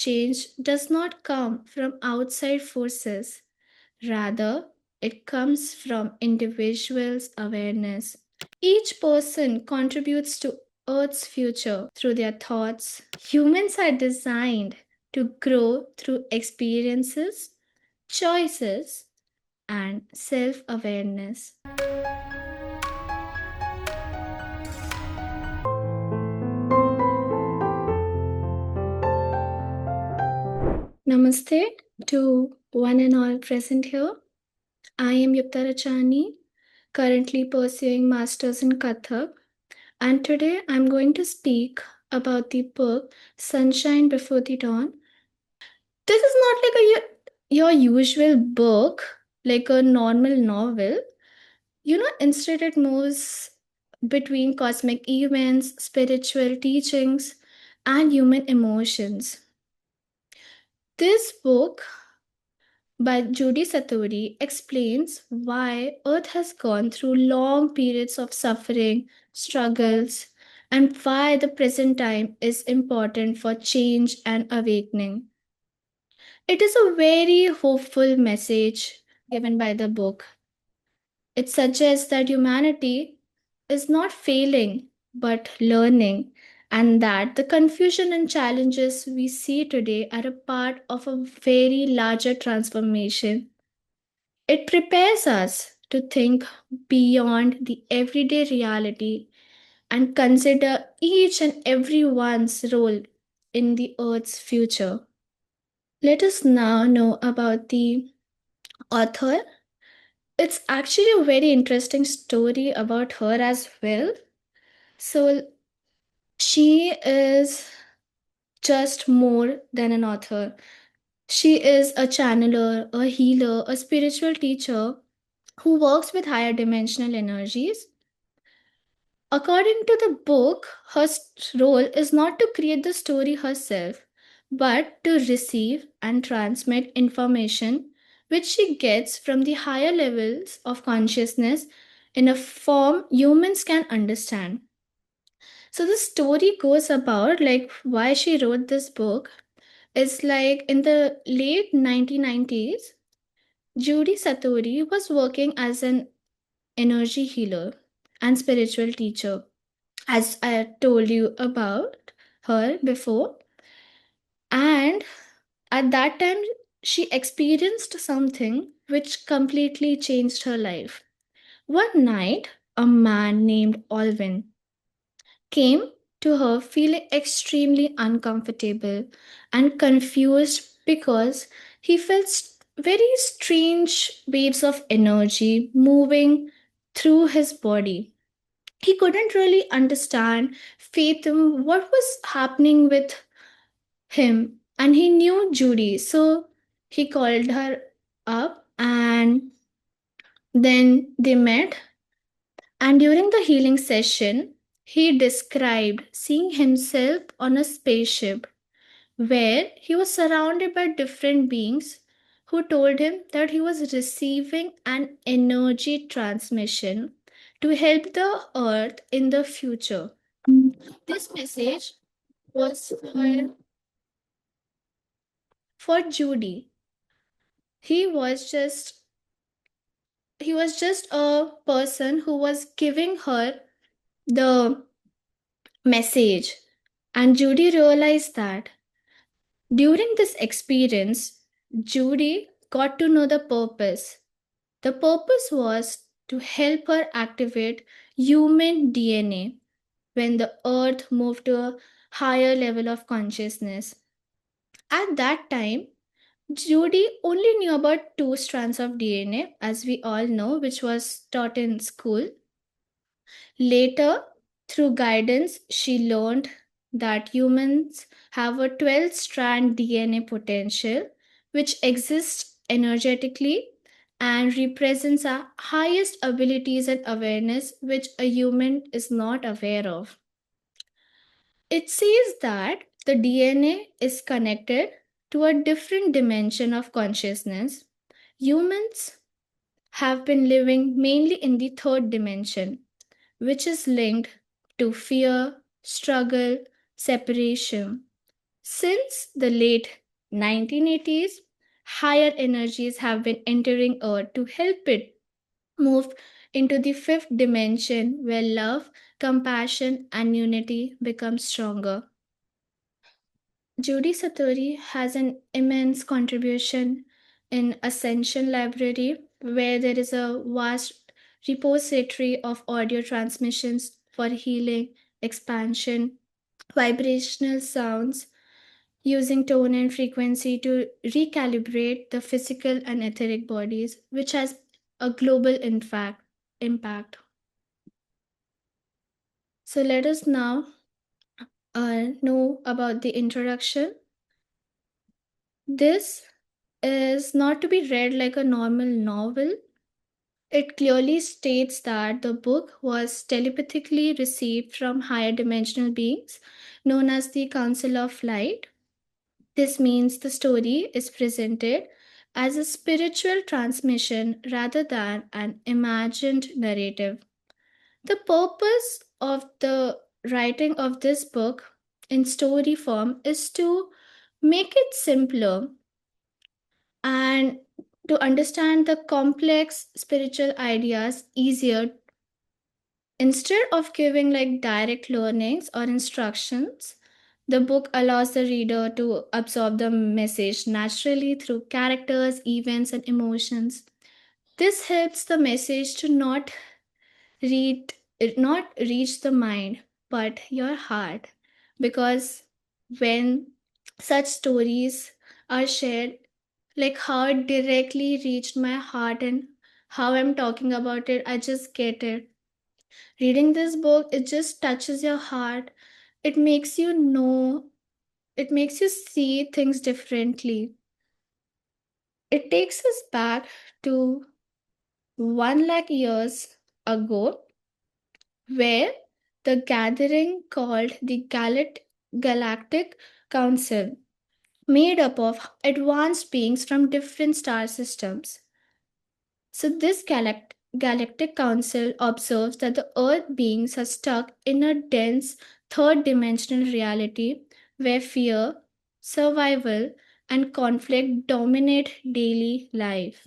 change does not come from outside forces. Rather, it comes from individuals' awareness. Each person contributes to Earth's future through their thoughts. Humans are designed to grow through experiences, choices, and self awareness. Namaste to one and all present here. I am Yukta Rochani, currently pursuing Masters in Kathak, and today I'm going to speak about the book Sunshine Before the Dawn. This is not like your usual book, like a normal novel. Instead it moves between cosmic events, spiritual teachings, and human emotions. This book by Judy Satori explains why Earth has gone through long periods of suffering, struggles, and why the present time is important for change and awakening. It is a very hopeful message given by the book. It suggests that humanity is not failing but learning, and that the confusion and challenges we see today are a part of a very larger transformation. It prepares us to think beyond the everyday reality and consider each and everyone's role in the Earth's future. Let us now know about the author. It's actually a very interesting story about her as well. So, she is just more than an author. She is a channeler, a healer, a spiritual teacher who works with higher dimensional energies. According to the book, her role is not to create the story herself, but to receive and transmit information which she gets from the higher levels of consciousness in a form humans can understand. So the story goes about like why she wrote this book is like in the late 1990s, Judy Satori was working as an energy healer and spiritual teacher, as I had told you about her before. And at that time, she experienced something which completely changed her life. One night, a man named Alvin came to her feeling extremely uncomfortable and confused because he felt very strange waves of energy moving through his body. He couldn't really understand fathom what was happening with him, and he knew Judy, so he called her up and then they met. And during the healing session, he described seeing himself on a spaceship where he was surrounded by different beings who told him that he was receiving an energy transmission to help the earth in the future. This message was for Judy. He was just he was just a person who was giving her the message, and Judy realized that during this experience, Judy got to know the purpose. The purpose was to help her activate human DNA when the earth moved to a higher level of consciousness. At that time, Judy only knew about two strands of DNA, as we all know, which was taught in school. Later, through guidance, she learned that humans have a 12 strand DNA potential, which exists energetically and represents our highest abilities and awareness, which a human is not aware of. It says that the DNA is connected to a different dimension of consciousness. Humans have been living mainly in the third dimension, which is linked to fear, struggle, separation. Since the late 1980s, higher energies have been entering Earth to help it move into the fifth dimension where love, compassion, and unity become stronger. Judy Satori has an immense contribution in Ascension Library, where there is a vast repository of audio transmissions for healing, expansion, vibrational sounds, using tone and frequency to recalibrate the physical and etheric bodies, which has a global impact. So let us now know about the introduction. This is not to be read like a normal novel. It clearly states that the book was telepathically received from higher dimensional beings known as the Council of Light. This means the story is presented as a spiritual transmission rather than an imagined narrative. The purpose of the writing of this book in story form is to make it simpler and to understand the complex spiritual ideas easier. Instead of giving like direct learnings or instructions, the book allows the reader to absorb the message naturally through characters, events, and emotions. This helps the message to read not reach the mind but your heart, because when such stories are shared, like how it directly reached my heart and how I'm talking about it, I just get it. Reading this book, it just touches your heart. It makes you know, it makes you see things differently. It takes us back to 1 lakh years ago, where the gathering called the Galactic Council, made up of advanced beings from different star systems. So, this galactic council observes that the Earth beings are stuck in a dense third dimensional reality where fear, survival, and conflict dominate daily life.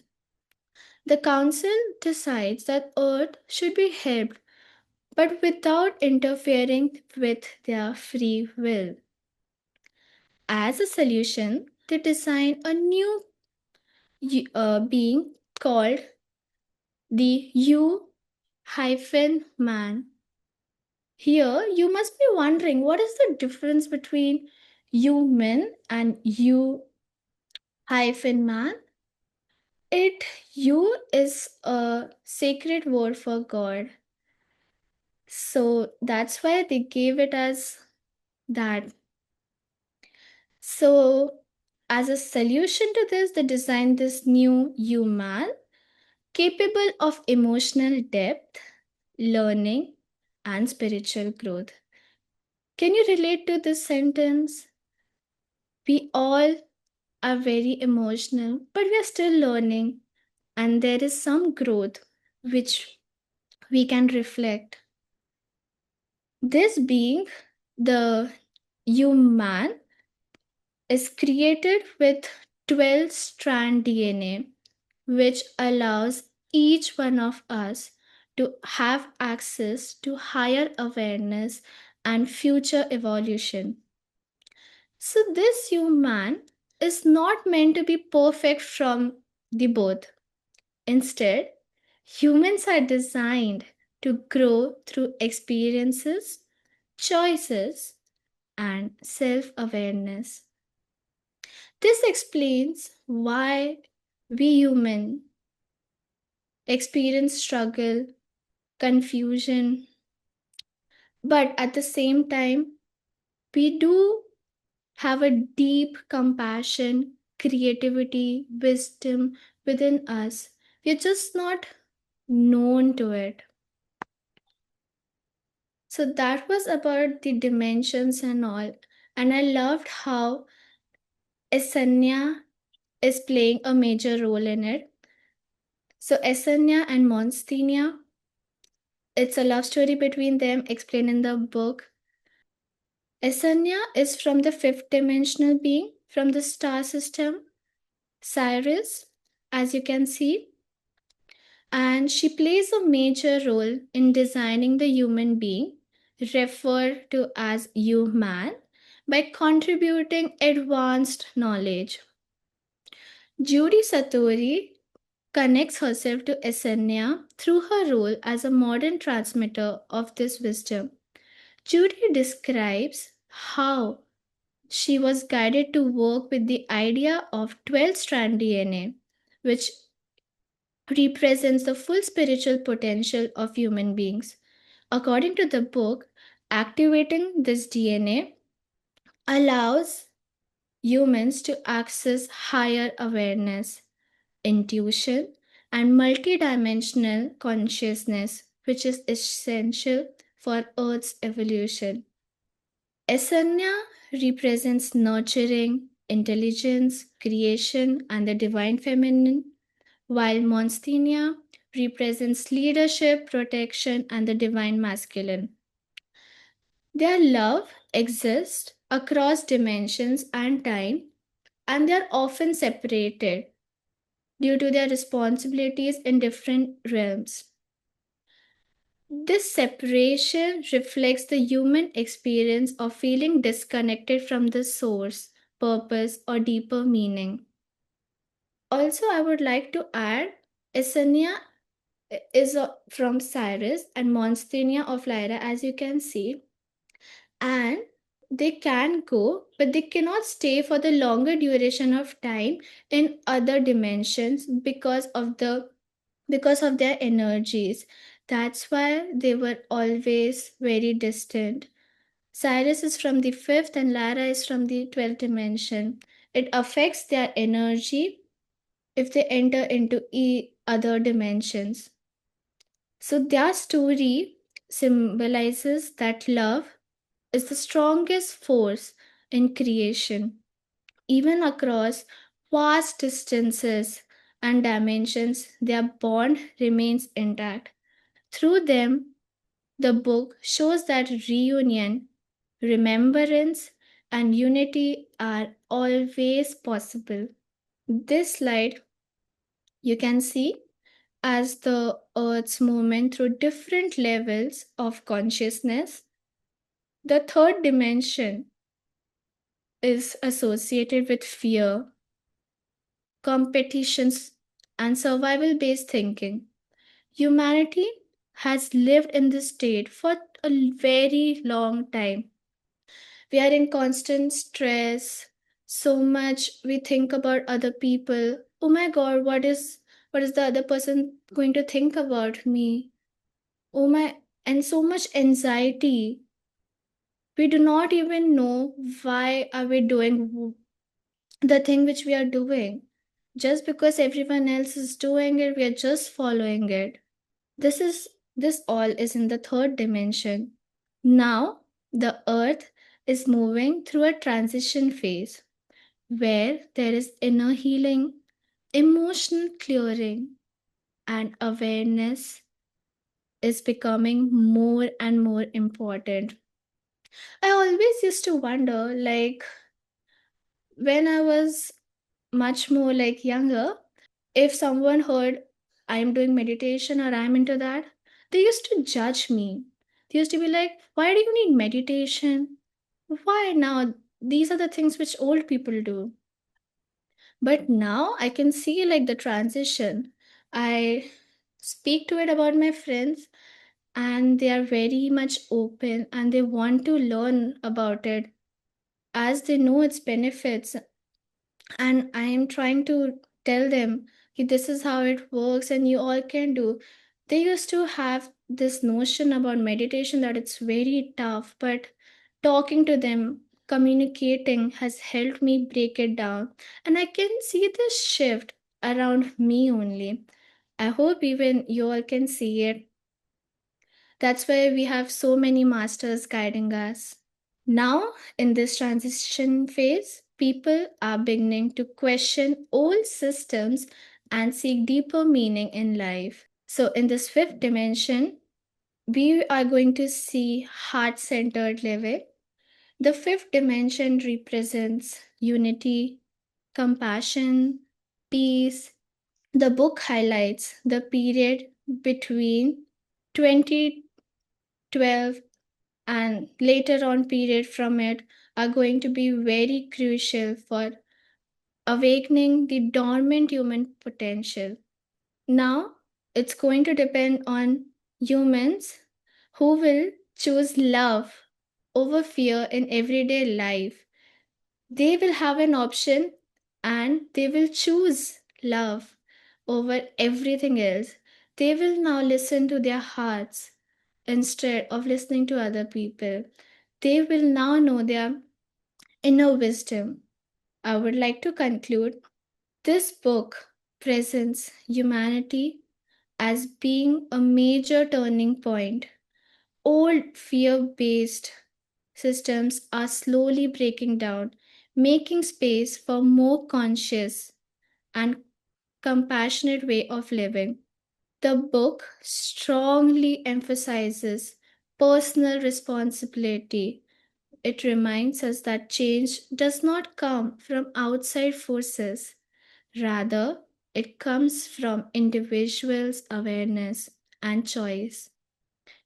The council decides that Earth should be helped, but without interfering with their free will. As a solution, they design a new being called the U hyphen man. Here, you must be wondering, what is the difference between human and you hyphen man? It you is a sacred word for God. So that's why they gave it as that. So, as a solution to this, they designed this new human capable of emotional depth, learning, and spiritual growth. Can you relate to this sentence? We all are very emotional, but we are still learning, and there is some growth which we can reflect. This being the human is created with 12 strand DNA, which allows each one of us to have access to higher awareness and future evolution. So, this human is not meant to be perfect from the birth. Instead, humans are designed to grow through experiences, choices, and self awareness. This explains why we human experience struggle, confusion, but at the same time, we do have a deep compassion, creativity, wisdom within us. We're just not known to it. So that was about the dimensions and all. And I loved how Esanya is playing a major role in it. So Esanya and Monsinia, it's a love story between them explained in the book. Asanya is from the fifth dimensional being from the star system, Sirius, as you can see, and she plays a major role in designing the human being, referred to as human, by contributing advanced knowledge. Judy Satori connects herself to Asanya through her role as a modern transmitter of this wisdom. Judy describes how she was guided to work with the idea of 12 strand DNA, which represents the full spiritual potential of human beings. According to the book, activating this DNA allows humans to access higher awareness, intuition, and multidimensional consciousness, which is essential for Earth's evolution. Asanya represents nurturing, intelligence, creation, and the divine feminine, while Monsignor represents leadership, protection, and the divine masculine. Their love exists across dimensions and time, and they are often separated due to their responsibilities in different realms. This separation reflects the human experience of feeling disconnected from the source, purpose, or deeper meaning. Also, I would like to add Esenia is from Cyrus and Monsignor of Lyra, as you can see, and they can go, but they cannot stay for the longer duration of time in other dimensions because of their energies. That's why they were always very distant. Cyrus is from the fifth and Lara is from the 12th dimension. It affects their energy if they enter into other dimensions. So their story symbolizes that love is the strongest force in creation, even across vast distances and dimensions, their bond remains intact. Through them, the book shows that reunion, remembrance, and unity are always possible. This slide you can see as the Earth's movement through different levels of consciousness. The third dimension is associated with fear, competitions, and survival based thinking. Humanity has lived in this state for a very long time. We are in constant stress, so much we think about other people. Oh my god, what is the other person going to think about me? Oh my, and so much anxiety. We do not even know why are we doing the thing which we are doing. Just because everyone else is doing it, we are just following it. This all is in the third dimension. Now the earth is moving through a transition phase where there is inner healing, emotional clearing, and awareness is becoming more and more important. I always used to wonder, like, when I was much more like younger, if someone heard I'm doing meditation or I'm into that, they used to judge me. They used to be like, why do you need meditation? Why now? These are the things which old people do. But now I can see like the transition. I speak to it about my friends and they are very much open and they want to learn about it as they know its benefits, and I am trying to tell them, "Ki, this is how it works and you all can do." They used to have this notion about meditation that it's very tough, but talking to them, communicating has helped me break it down, and I can see this shift around me only. I hope even you all can see it. That's why we have so many masters guiding us. Now, in this transition phase, people are beginning to question old systems and seek deeper meaning in life. So, in this fifth dimension, we are going to see heart centered living. The fifth dimension represents unity, compassion, peace. The book highlights the period between 2012 and later on period from it are going to be very crucial for awakening the dormant human potential. Now, it's going to depend on humans who will choose love over fear in everyday life. They will have an option and they will choose love over everything else. They will now listen to their hearts instead of listening to other people. They will now know their inner wisdom. I would like to conclude this book presents humanity as being a major turning point. Old fear based systems are slowly breaking down, making space for more conscious and compassionate way of living. The book strongly emphasizes personal responsibility. It reminds us that change does not come from outside forces. Rather, it comes from individuals' awareness and choice.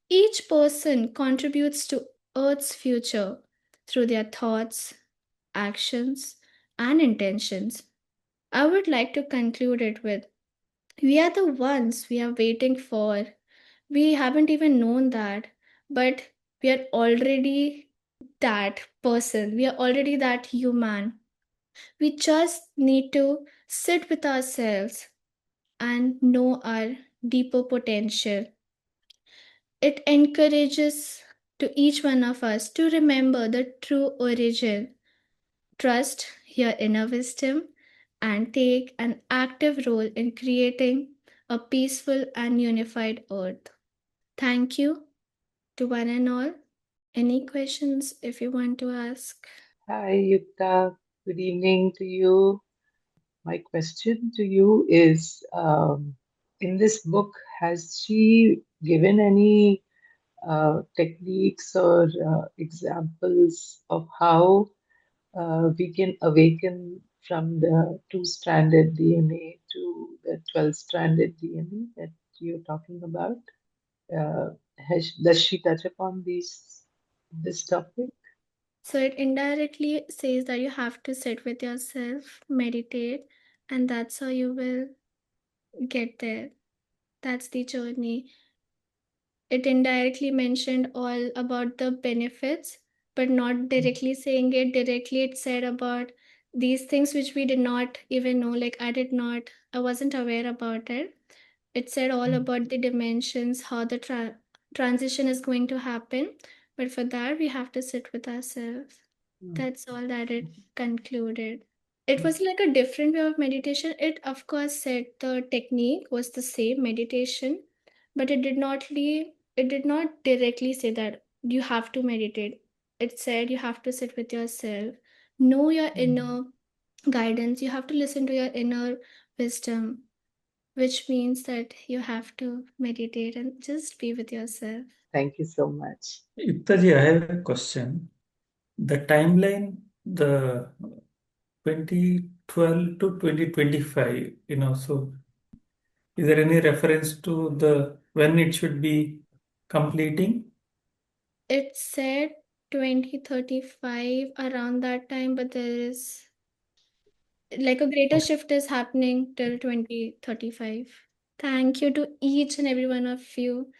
Each person contributes to Earth's future through their thoughts, actions, and intentions. I would like to conclude it with we are the ones we are waiting for. We haven't even known that, but we are already that person. We are already that human. We just need to sit with ourselves and know our deeper potential. It encourages to each one of us to remember the true origin, trust your inner wisdom, and take an active role in creating a peaceful and unified earth. Thank you to one and all. Any questions if you want to ask? Hi, Yukta. Good evening to you. My question to you is in this book, has she given any techniques or examples of how we can awaken from the two-stranded DNA to the 12-stranded DNA that you're talking about? Does she touch upon this topic? So it indirectly says that you have to sit with yourself, meditate, and that's how you will get there. That's the journey. It indirectly mentioned all about the benefits, but not directly saying it. Directly, it said about these things which we did not even know. Like, I wasn't aware about it. It said all Mm, about the dimensions, how the transition is going to happen. But for that, we have to sit with ourselves. mm, That's all that it concluded. It was like a different way of meditation. It, of course, said the technique was the same meditation, but it did not directly say that you have to meditate. It said you have to sit with yourself, know your mm. inner guidance. You have to listen to your inner wisdom, which means that you have to meditate and just be with yourself. Thank you so much. Yuktaji, I have a question. The timeline, the 2012 to 2025, so is there any reference to the when it should be completing? It said 2035 around that time, but there is like a greater Okay. shift is happening till 2035. Thank you to each and every one of you.